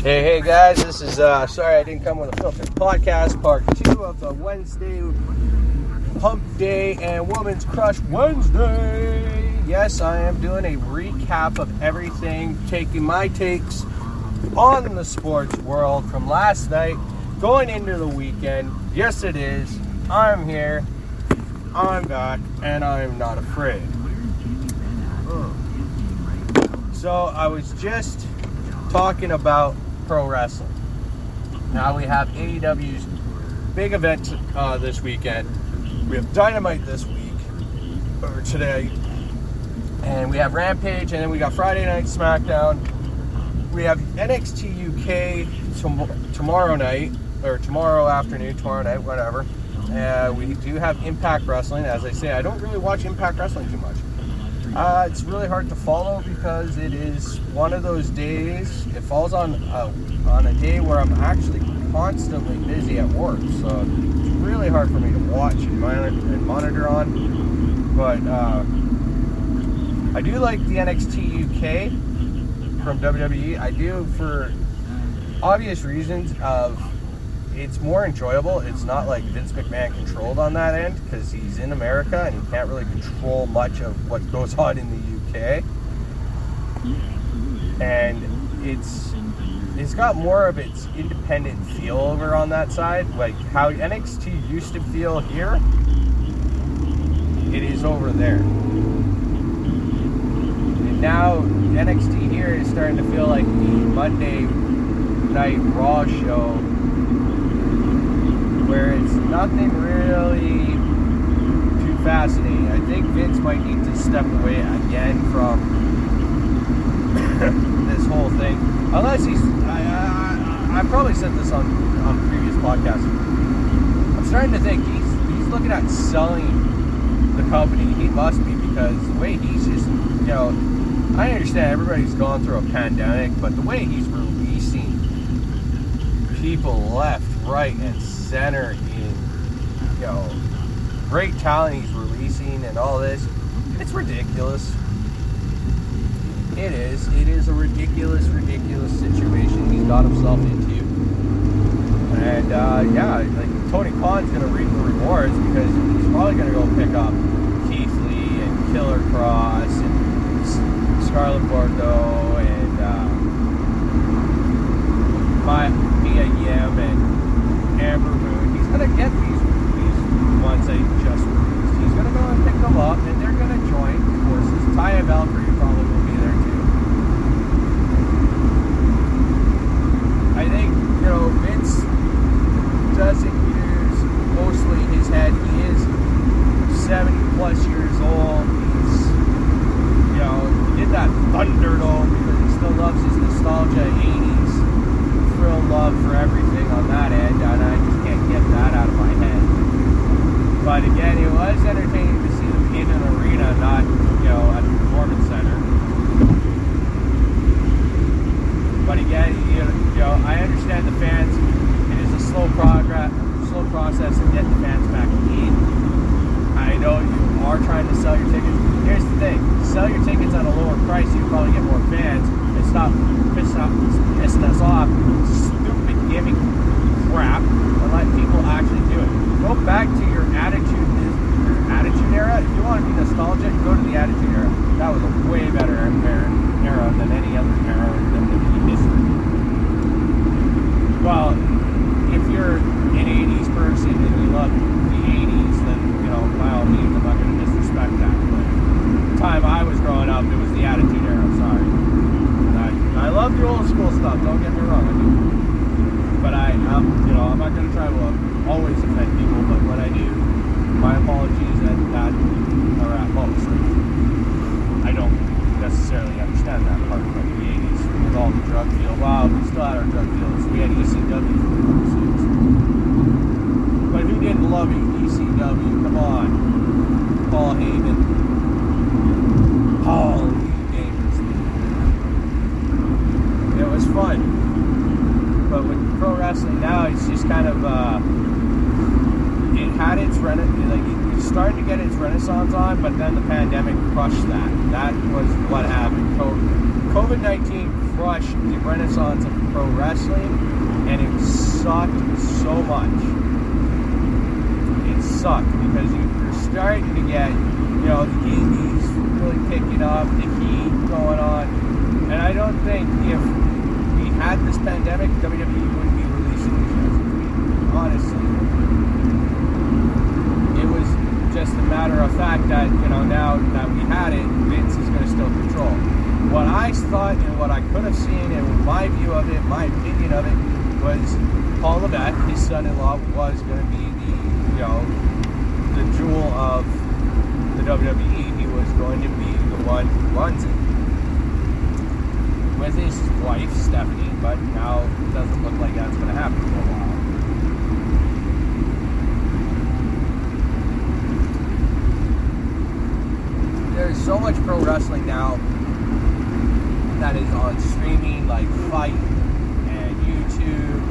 Hey guys, this is, sorry I didn't come with a filtered podcast, part 2 of the Wednesday Hump Day and Women's Crush Wednesday. Yes, I am doing a recap of everything, taking my takes on the sports world from last night, going into the weekend. Yes, it is. I'm here, I'm back, and I'm not afraid. So, I was just talking about pro wrestling. Now we have AEW's big event this weekend. We have Dynamite this week, or today, and we have Rampage, and then we got Friday Night SmackDown. We have NXT UK tomorrow night, or tomorrow afternoon, tomorrow night, whatever. We do have Impact Wrestling. As I say, I don't really watch Impact Wrestling too much. It's really hard to follow because it is one of those days. It falls on a day where I'm actually constantly busy at work, so it's really hard for me to watch and monitor on. But I do like the NXT UK from WWE. I do for obvious reasons of it's more enjoyable. It's not like Vince McMahon controlled on that end because he's in America and he can't really control much of what goes on in the UK. And it's got more of its independent feel over on that side. Like how NXT used to feel here, it is over there. And now NXT here is starting to feel like the Monday Night Raw show, where it's nothing really too fascinating. I think Vince might need to step away again from this whole thing. Unless he's... I probably said this on previous podcasts. I'm starting to think he's looking at selling the company. He must be, because the way he's just... I understand everybody's gone through a pandemic, but the way he's releasing people left, right, and center in, great talent he's releasing and all this, it's ridiculous. It is a ridiculous situation he's got himself into. And like Tony Khan's gonna reap the rewards, because he's probably gonna go pick up Keith Lee and Killer Cross and Scarlett Bordeaux and Mia Yim and Amber Moon. He's gonna get these ones that he just released. He's gonna go and pick them up, and they're gonna join forces. Taya Valkyrie probably will be there too. I think Vince doesn't use mostly his head. He is 70 plus years old. He's he did that Thunderdome because he still loves his nostalgia 80s. Love for everything on that end, and I just can't get that out of my head. But again, it was entertaining to see them in an arena, not at the performance center. But again, I understand the fans. It is a slow process to get the fans back in. I know you are trying to sell your tickets. Here's the thing: sell your tickets at a lower price, you probably get more fans and stop pissing us off. Stupid gimmick crap, and let people actually do it. Go back to your attitude era. If you want to be nostalgic, go to the Attitude Era. That was a way better era than any other era in WWE history. Well, if you're an 80s person and you love the 80s, then by all means, I'm not going to disrespect that. But the time I was growing up, it was the Attitude Era. Sorry. I love the old school stuff, don't get me wrong, I do. But I'm not going to try to always offend people, but when I do, my apologies that are at most. I don't necessarily understand that part of the 80s with all the drug deal. Wow, we still had our drug deals. We had ECW for overseas. But who didn't love ECW? Come on. Paul Heyman. It was fun, but with pro wrestling now, it's just kind of it had its it's starting to get its renaissance on, but then the pandemic crushed that. That was what happened. COVID-19 crushed the renaissance of pro wrestling, and it sucked so much. It sucked because you're starting to get, the indies really picking up, the heat going on, and I don't think if we had this pandemic, WWE wouldn't be releasing these shows. Honestly, it was just a matter of fact that, now that we had it, Vince is going to still control. What I thought and what I could have seen, and my view of it, my opinion of it, was Paul Levesque, his son-in-law, was going to be the jewel of the WWE. He was going to be the one who runs it. With his wife, Stephanie, but now it doesn't look like that's going to happen for a while. There's so much pro wrestling now that is on streaming, like Fight and YouTube,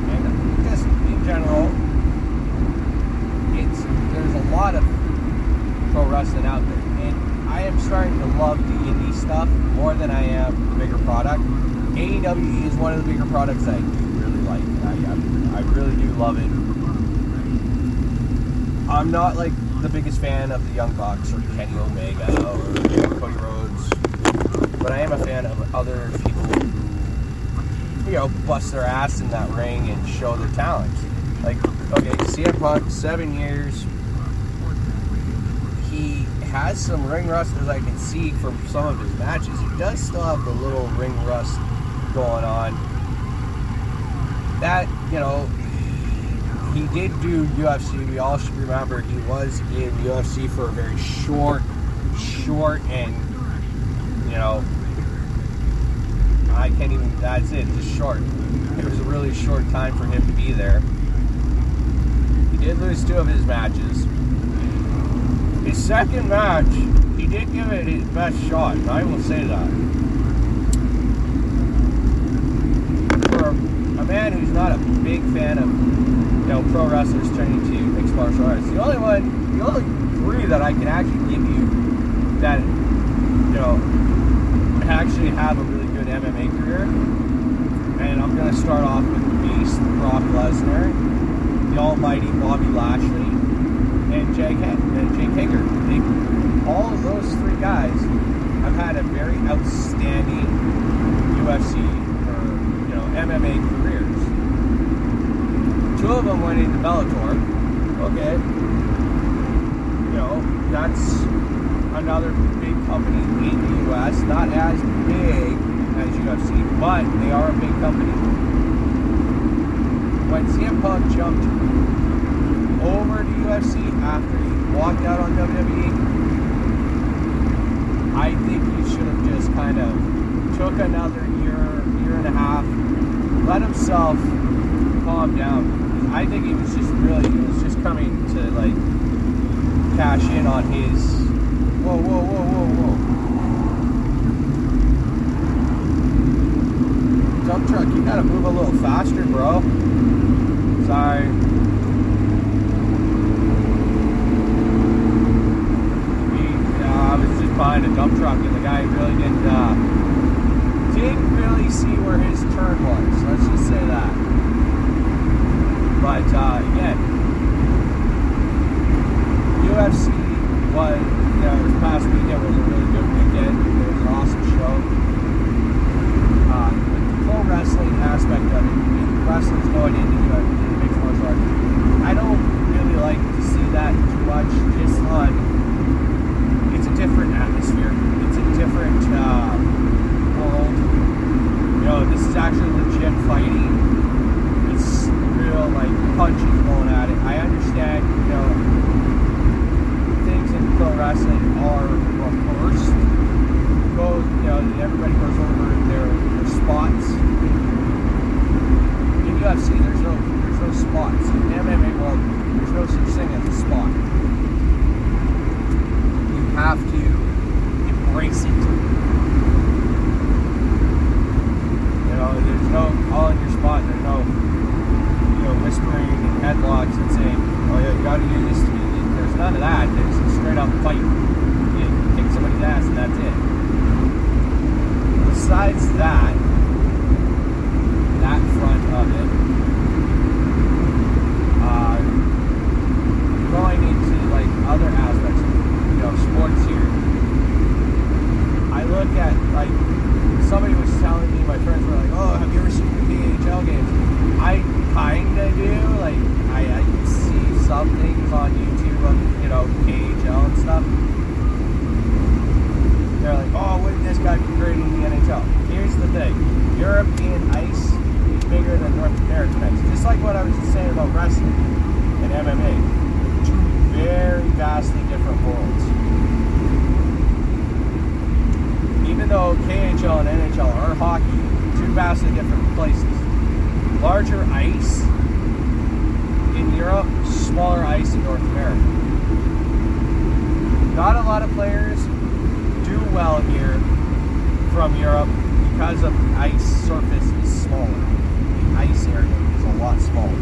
and just in general, there's a lot of pro wrestling out there, and I am starting to love the indie stuff more than I am the bigger product. AEW is one of the bigger products that I do really like. I really do love it. I'm not like the biggest fan of the Young Bucks or Kenny Omega or Cody Rhodes, but I am a fan of other people who, bust their ass in that ring and show their talents. Like, okay, CM Punk, 7 years. He has some ring rust, as I can see from some of his matches. He does still have the little ring rust going on. That, he did do UFC. We all should remember he was in UFC for a very short and, I can't even, that's it, just short. It was a really short time for him to be there. He did lose 2 of his matches. His second match, he did give it his best shot, and I will say that. For a man who's not a big fan of, pro wrestlers turning to mixed martial arts, the only 3 that I can actually give you that, actually have a really good MMA career, and I'm going to start off with Beast, Brock Lesnar, the almighty Bobby Lashley, and Jake Hager. All of those 3 guys have had a very outstanding UFC or MMA careers. 2 of them went into Bellator. Okay, that's another big company in the US, not as big as UFC, but they are a big company. When CM Punk jumped over to UFC after he walked out on WWE, I think he should have just kind of took another year and a half, let himself calm down. I think he was just coming to like cash in on his. Whoa. Dump truck, you gotta move a little faster, bro. Sorry. I was just behind a dump truck and the guy really didn't really see where his turn was. Let's just say that. But again, UFC was, this past weekend was a really good weekend. It was an awesome show. The pro wrestling aspect of it, wrestlers going into mixed martial arts, I don't really like to see that too much. Just on, it's a different atmosphere. It's a different world. This is actually legit fighting. It's real, like, punches going at it. I understand, things in pro wrestling are rehearsed. Everybody goes over their spots. In UFC, there's no spots. In the MMA world, there's no such thing as a spot. You have to embrace it. There's no all in your spot. There's no, whispering and headlocks and saying, "Oh yeah, you got to do this." There's none of that. There's a straight up fight. You kick somebody's ass and that's it. Besides that, telling me, my friends were like, oh, have you ever seen the KHL games? I kinda do. Like, I can see some things on YouTube of, KHL and stuff. They're like, oh, wouldn't this guy be great in the NHL? Here's the thing. European ice is bigger than North American ice. Just like what I was just saying about wrestling and MMA. Two very vastly different worlds. Even though KHL and NHL are hockey, two vastly different places. Larger ice in Europe, smaller ice in North America. Not a lot of players do well here from Europe because of the ice surface is smaller. The ice area is a lot smaller.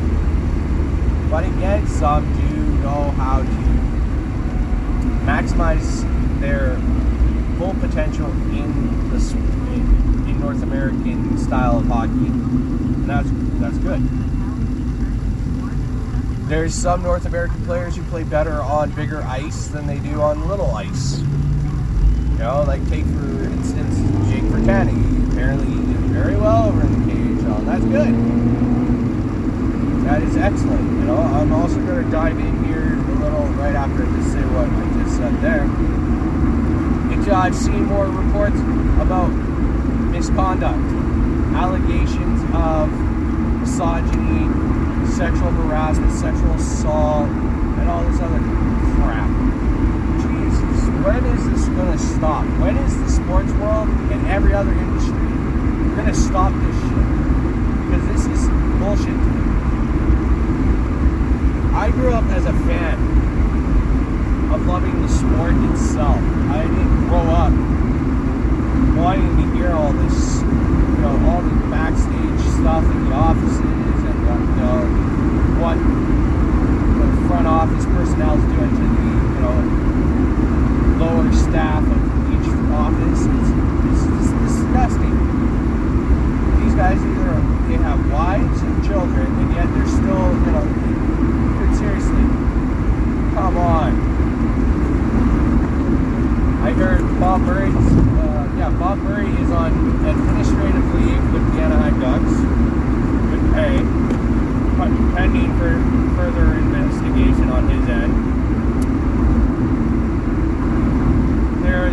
But again, some do know how to maximize their full potential in North American style of hockey, and that's good. There's some North American players who play better on bigger ice than they do on little ice. Like take for instance Jake Vertanen. Apparently he did very well over in the KHL, and that's good. That is excellent. I'm also going to dive in here a little right after I just say what I just said there. I've seen more reports about misconduct, allegations of misogyny, sexual harassment, sexual assault, and all this other crap. Jesus, when is this going to stop? When is the sports world and every other industry going to stop this shit? Because this is bullshit to me. I grew up as a fan of loving the sport itself. I didn't grow up wanting to hear all this, all the backstage stuff in the offices and, what the front office personnel is doing to the, lower staff of each office. It's disgusting. These guys they have wives and children, and yet they're still, dude, seriously, come on. I heard Bob Murray is on administrative leave with the Anaheim Ducks, with pay, pending for further investigation on his end. There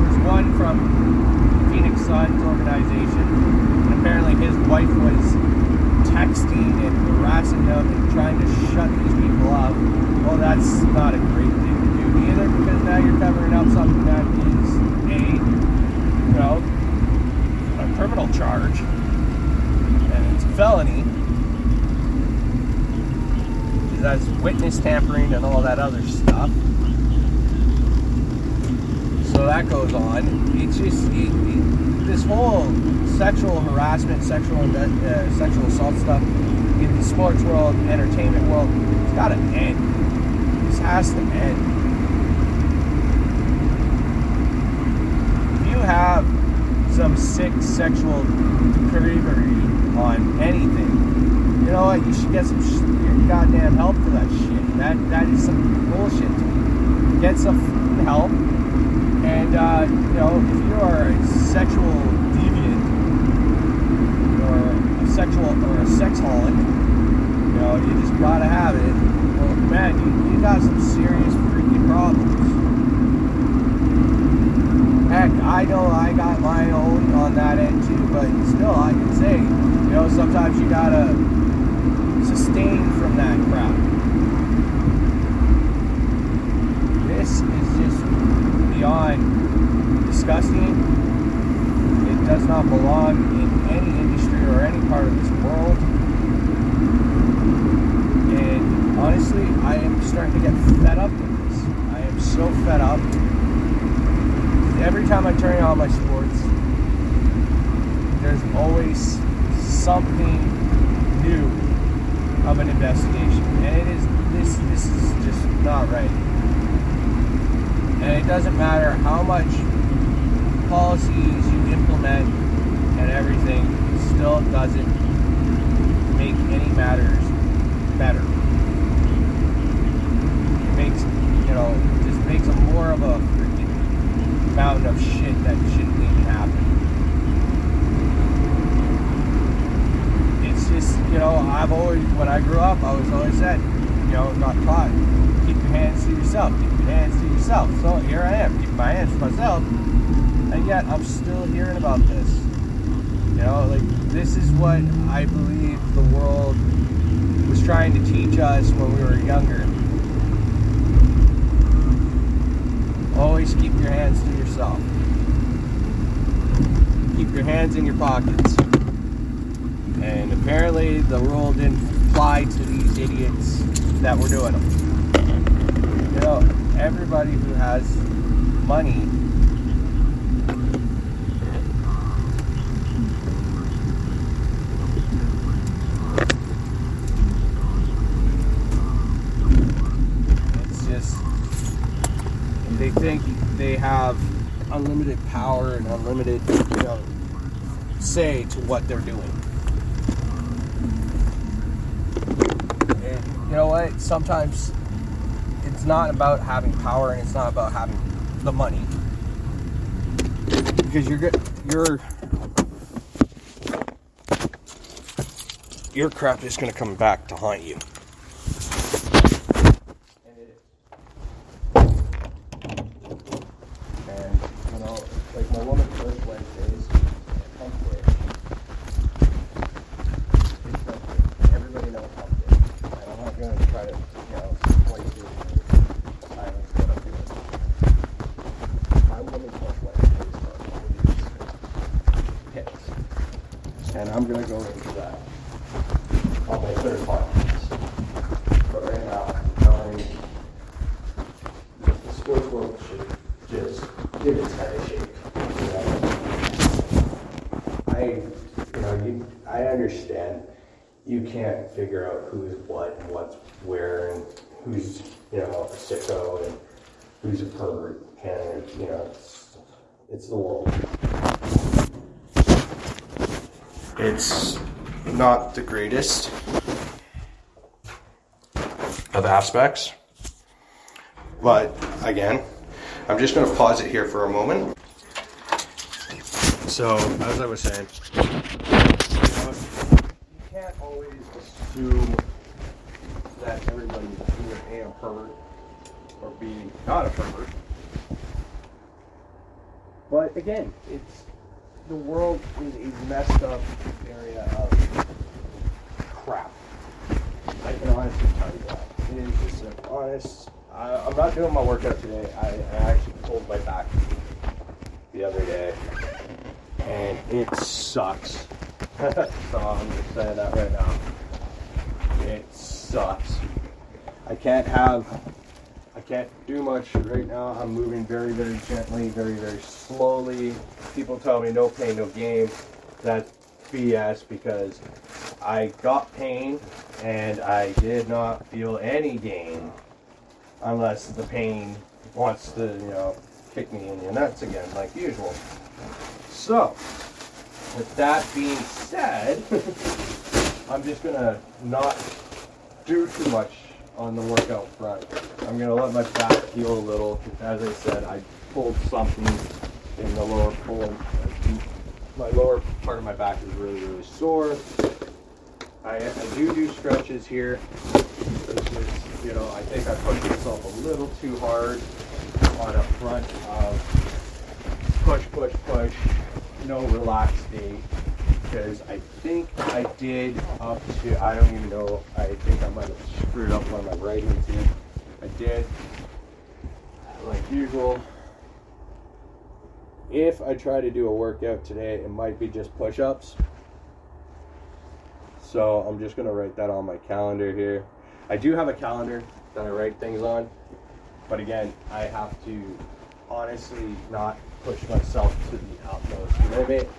was one from Phoenix Suns organization, and apparently his wife was texting and harassing them and trying to shut these people up. Well, that's not a great thing to do either, because now you're covering up something that is a criminal charge, and it's a felony. That's witness tampering and all that other stuff. So that goes on. It's just this whole sexual harassment, sexual assault stuff in the sports world, entertainment world. It's got to end. This has to end. If you have some sick sexual depravity on anything, you know what? You should get some goddamn help for that shit. That is some bullshit. Get some help. And, if you are a sexual deviant or a sexaholic, you just gotta have it. Well, man, you got some serious freaking problems. Heck, I know I got my own on that end too, but still, I can say, sometimes you gotta sustain from that crap. This is just beyond disgusting. It does not belong in any industry or any part of this world. And honestly, I am starting to get fed up with this. I am so fed up. Every time I turn on my sports, there's always something new of an investigation. And this is just not right. And it doesn't matter how much policies you implement and everything, it still doesn't make any matters better. It makes, just makes them more of a freaking mountain of shit that shouldn't even happen. It's just, when I grew up, I was always said, got taught, keep your hands to yourself, keep your hands to yourself. So here I am, keeping my hands to myself, and yet I'm still hearing about this. This is what I believe the world was trying to teach us when we were younger. Always keep your hands to yourself. Keep your hands in your pockets. And apparently the rule didn't apply to these idiots that were doing them. Everybody who has money they think they have unlimited power and unlimited, say to what they're doing. And you know what? Sometimes it's not about having power and it's not about having the money. Because your crap is going to come back to haunt you. My woman first Wednesdays at Hump Day. It's Hump Day. Everybody knows Hump Day. And I'm not going to try to, place it in silence what I'm doing. My woman first Wednesdays are always hits. And I'm going to go into that on my third podcast. But right now, I'm telling you, the sports world should just give its head a shake. I understand you can't figure out who's what and what's where and who's, a sicko and who's a pervert. And, it's the world. It's not the greatest of aspects. But, again, I'm just going to pause it here for a moment. So, as I was saying, you can't always assume that everybody's either A, a pervert, or B, not a pervert. But again, the world is a messed up area of crap. I can honestly tell you that. It is just an honest. I'm not doing my workout today. I actually pulled my back the other day. And it sucks. So I'm just saying that right now. It sucks. I can't do much right now. I'm moving very, very gently, very, very slowly. People tell me no pain, no gain. That's BS because I got pain and I did not feel any gain unless the pain wants to, kick me in the nuts again like usual. So, with that being said, I'm just going to not do too much on the workout front. I'm going to let my back heal a little, because as I said, I pulled something in the lower pull. My lower part of my back is really, really sore. I do stretches here. Which is, I think I pushed myself a little too hard on a front of push, no relaxed state, because I think I did up to, I don't even know, I think I might have screwed up on my writings here. I did, like usual. If I try to do a workout today, it might be just push-ups. So I'm just going to write that on my calendar here. I do have a calendar that I write things on, but again, I have to honestly not push myself to the utmost limit.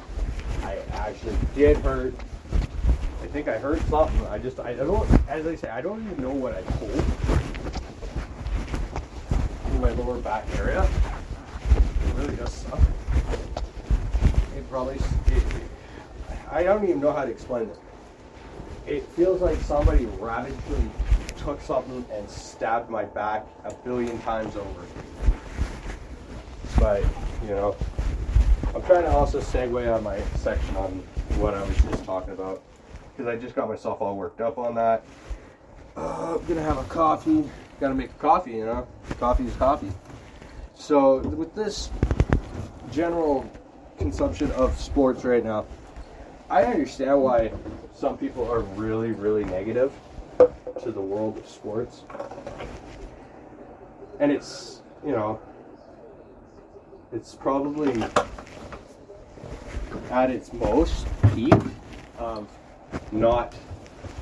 I actually did hurt. I think I hurt something. I don't, as I say, I don't even know what I pulled in my lower back area. It really does suck. I don't even know how to explain it. It feels like somebody ravagely took something and stabbed my back a billion times over. But you know, I'm trying to also segue on my section on what I was just talking about, because I just got myself all worked up on that. I'm gonna have a coffee. Gotta make a coffee, you know. Coffee is coffee. So with this general consumption of sports right now, I understand why some people are really, really negative to the world of sports. And it's, you know, it's probably at its most peak of not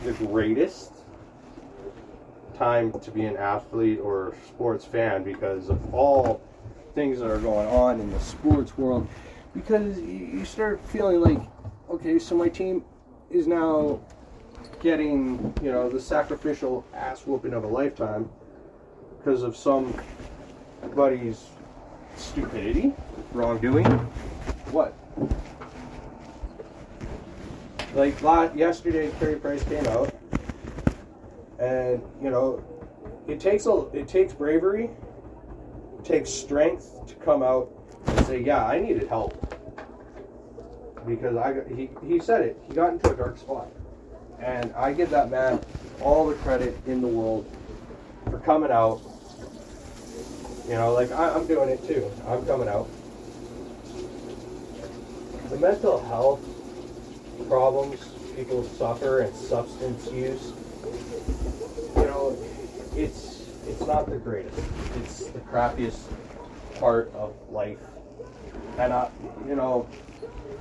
the greatest time to be an athlete or sports fan, because of all things that are going on in the sports world. Because you start feeling like, okay, so my team is now getting, you know, the sacrificial ass whooping of a lifetime because of somebody's stupidity, wrongdoing. What? Like yesterday, Carey Price came out, and you know, it takes bravery, it takes strength to come out and say, yeah, I needed help, because he said it. He got into a dark spot, and I give that man all the credit in the world for coming out. You know, like I'm doing it too. I'm coming out. The mental health problems people suffer and substance use, you know, it's not the greatest. It's the crappiest part of life. And you know,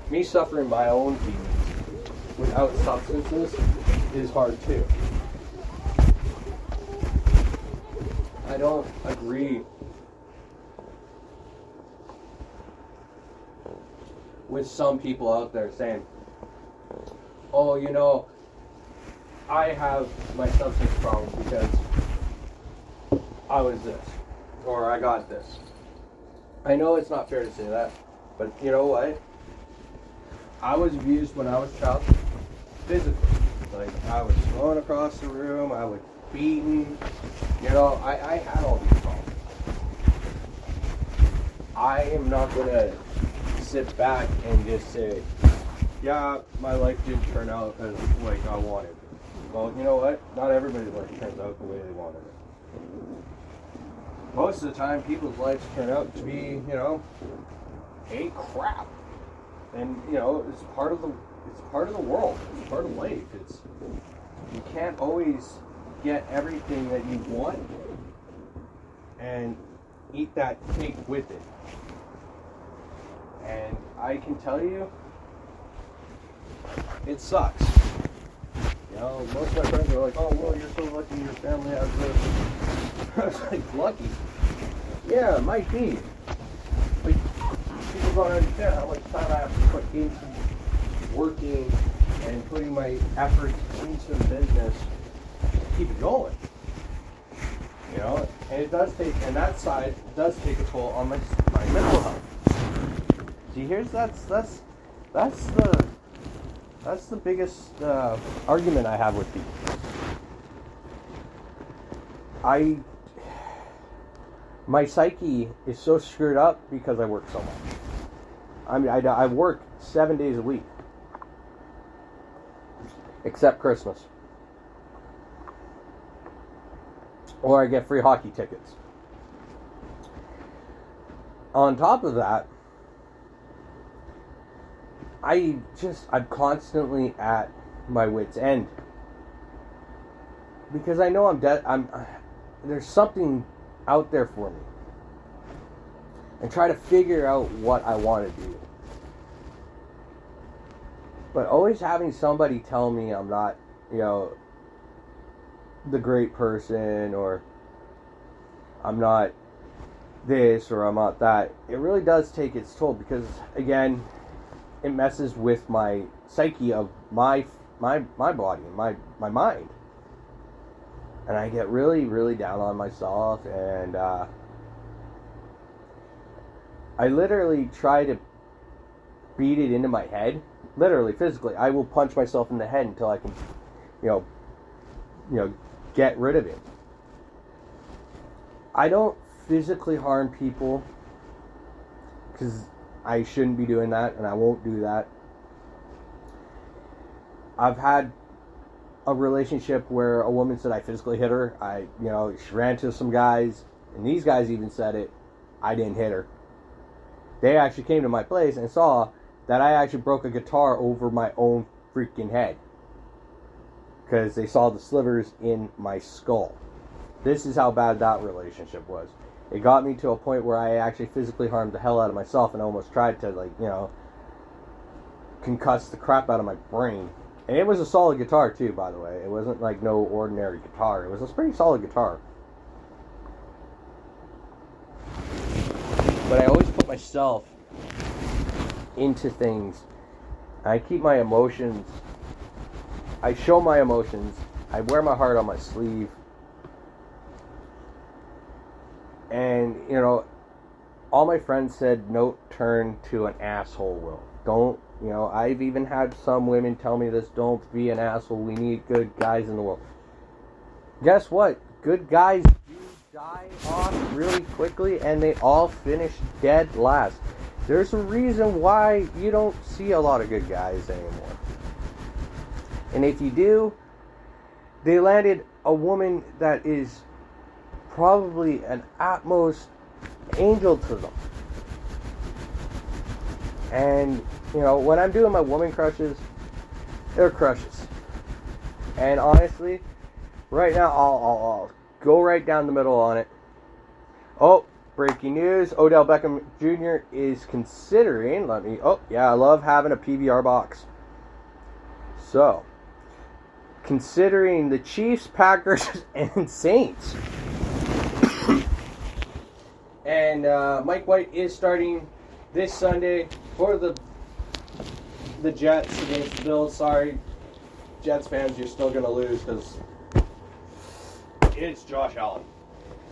me suffering my own demons without substances is hard too. I don't agree with some people out there saying, oh, you know, I have my substance problem because I was this, or I got this. I know it's not fair to say that, but you know what? I was abused when I was a child, physically. Like, I was thrown across the room, I was beaten, you know, I had all these problems. I am not going to sit back and just say, yeah, my life didn't turn out as like I wanted. Well, you know what? Not everybody's life turns out the way they wanted it. Most of the time, people's lives turn out to be, you know, a crap. And you know, it's part of the world. It's part of life. You can't always get everything that you want and eat that cake with it. And I can tell you, it sucks. You know, most of my friends are like, oh, well, you're so lucky your family has this. I was like, lucky? Yeah, it might be. But people don't understand how much time I have to put into working and putting my efforts into the business to keep it going. You know, and it does take, and that side does take a toll on my mental health. See, that's the biggest argument I have with people. My psyche is so screwed up because I work so much. I mean, I work 7 days a week, except Christmas, or I get free hockey tickets. On top of that, I'm constantly at my wit's end, because I know there's something out there for me, and try to figure out what I want to do. But always having somebody tell me I'm not, you know, the great person, or I'm not this, or I'm not that, it really does take its toll, because again, it messes with my psyche of my body and my mind, and I get really, really down on myself, and I literally try to beat it into my head, literally, physically. I will punch myself in the head until I can, you know, get rid of it. I don't physically harm people because I shouldn't be doing that, and I won't do that. I've had a relationship where a woman said I physically hit her. She ran to some guys, and these guys even said it. I didn't hit her. They actually came to my place and saw that I actually broke a guitar over my own freaking head, because they saw the slivers in my skull. This is how bad that relationship was. It got me to a point where I actually physically harmed the hell out of myself and almost tried to, concuss the crap out of my brain. And it was a solid guitar too, by the way. It wasn't like no ordinary guitar. It was a pretty solid guitar. But I always put myself into things. I keep my emotions. I show my emotions. I wear my heart on my sleeve. And, all my friends said, don't turn to an asshole, Will. Don't, I've even had some women tell me this, don't be an asshole. We need good guys in the world. Guess what? Good guys do die off really quickly, and they all finish dead last. There's a reason why you don't see a lot of good guys anymore. And if you do, they landed a woman that is probably an utmost angel to them. And, when I'm doing my woman crushes, they're crushes. And honestly, right now, I'll go right down the middle on it. Oh, breaking news. Odell Beckham Jr. is considering, I love having a PBR box. So, considering the Chiefs, Packers, and Saints. And Mike White is starting this Sunday for the Jets against the Bills. Sorry, Jets fans, you're still going to lose because it's Josh Allen.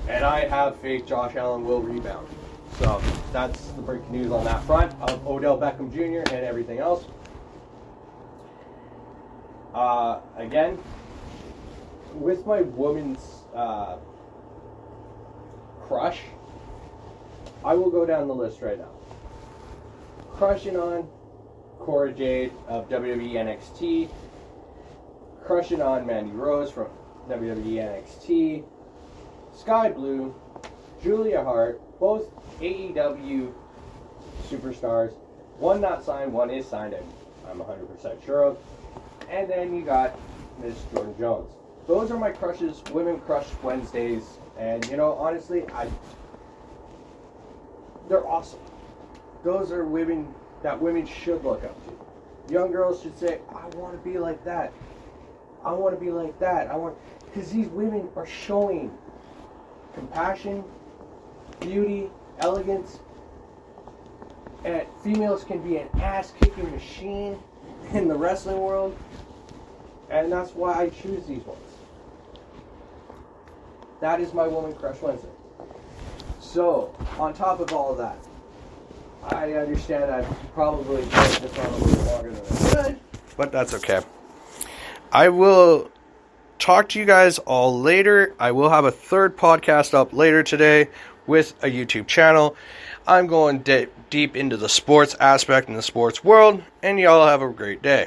And I have faith Josh Allen will rebound. So that's the breaking news on that front of Odell Beckham Jr. and everything else. Again, with my woman's crush, I will go down the list right now. Crushing on Cora Jade of WWE NXT. Crushing on Mandy Rose from WWE NXT. Sky Blue, Julia Hart, both AEW superstars. One not signed, one is signed, I'm 100% sure of. And then you got Miss Jordan Jones. Those are my crushes, Women Crush Wednesdays. And, honestly, they're awesome. Those are women that women should look up to. Young girls should say, I want to be like that. I want to be like that. Because these women are showing compassion, beauty, elegance. And females can be an ass-kicking machine in the wrestling world. And that's why I choose these ones. That is my Woman Crush Wednesday. So, on top of all of that, I understand I've probably put this on a little longer than I should, but that's okay. I will talk to you guys all later. I will have a third podcast up later today with a YouTube channel. I'm going deep into the sports aspect in the sports world, and y'all have a great day.